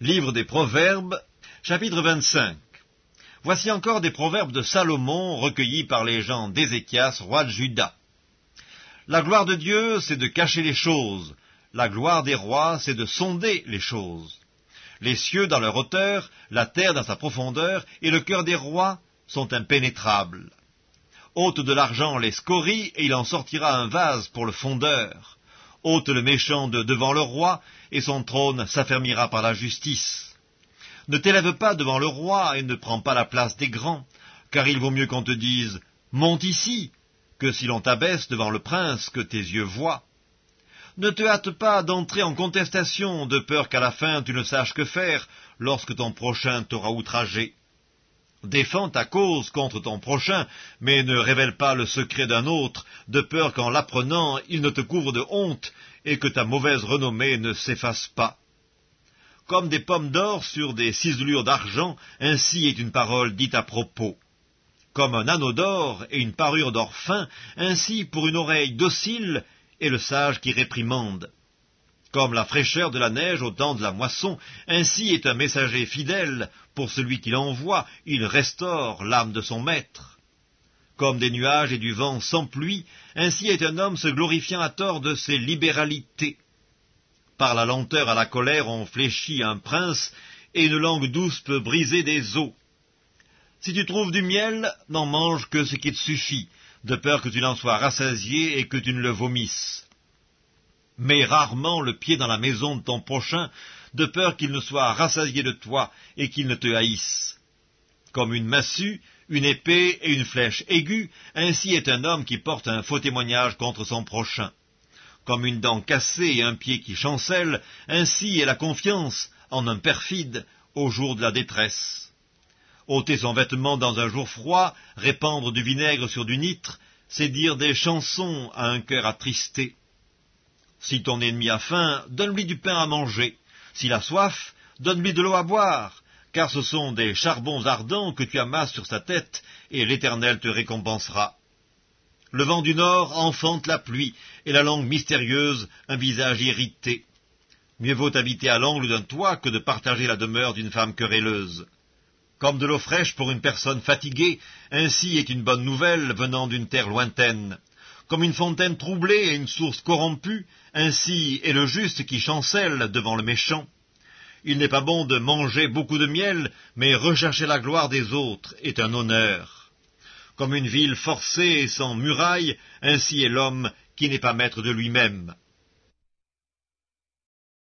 Livre des Proverbes, chapitre 25. Voici encore des proverbes de Salomon recueillis par les gens d'Ézéchias, roi de Juda. La gloire de Dieu, c'est de cacher les choses. La gloire des rois, c'est de sonder les choses. Les cieux dans leur hauteur, la terre dans sa profondeur, et le cœur des rois sont impénétrables. Ôte de l'argent les scories, et il en sortira un vase pour le fondeur. Ôte le méchant de devant le roi, et son trône s'affermira par la justice. Ne t'élève pas devant le roi, et ne prends pas la place des grands, car il vaut mieux qu'on te dise « Monte ici », que si l'on t'abaisse devant le prince que tes yeux voient. Ne te hâte pas d'entrer en contestation, de peur qu'à la fin tu ne saches que faire, lorsque ton prochain t'aura outragé. Défends ta cause contre ton prochain, mais ne révèle pas le secret d'un autre, de peur qu'en l'apprenant, il ne te couvre de honte, et que ta mauvaise renommée ne s'efface pas. Comme des pommes d'or sur des ciselures d'argent, ainsi est une parole dite à propos. Comme un anneau d'or et une parure d'or fin, ainsi pour une oreille docile est le sage qui réprimande. Comme la fraîcheur de la neige au temps de la moisson, ainsi est un messager fidèle, pour celui qui l'envoie, il restaure l'âme de son maître. Comme des nuages et du vent sans pluie, ainsi est un homme se glorifiant à tort de ses libéralités. Par la lenteur à la colère on fléchit un prince, et une langue douce peut briser des os. Si tu trouves du miel, n'en mange que ce qui te suffit, de peur que tu n'en sois rassasié et que tu ne le vomisses. Mets rarement le pied dans la maison de ton prochain, de peur qu'il ne soit rassasié de toi et qu'il ne te haïsse. Comme une massue, une épée et une flèche aiguë, ainsi est un homme qui porte un faux témoignage contre son prochain. Comme une dent cassée et un pied qui chancelle, ainsi est la confiance en un perfide au jour de la détresse. Ôter son vêtement dans un jour froid, répandre du vinaigre sur du nitre, c'est dire des chansons à un cœur attristé. Si ton ennemi a faim, donne-lui du pain à manger. S'il a soif, donne-lui de l'eau à boire, car ce sont des charbons ardents que tu amasses sur sa tête, et l'Éternel te récompensera. Le vent du nord enfante la pluie, et la langue mystérieuse un visage irrité. Mieux vaut habiter à l'angle d'un toit que de partager la demeure d'une femme querelleuse. Comme de l'eau fraîche pour une personne fatiguée, ainsi est une bonne nouvelle venant d'une terre lointaine. Comme une fontaine troublée et une source corrompue, ainsi est le juste qui chancelle devant le méchant. Il n'est pas bon de manger beaucoup de miel, mais rechercher la gloire des autres est un honneur. Comme une ville forcée et sans muraille, ainsi est l'homme qui n'est pas maître de lui-même.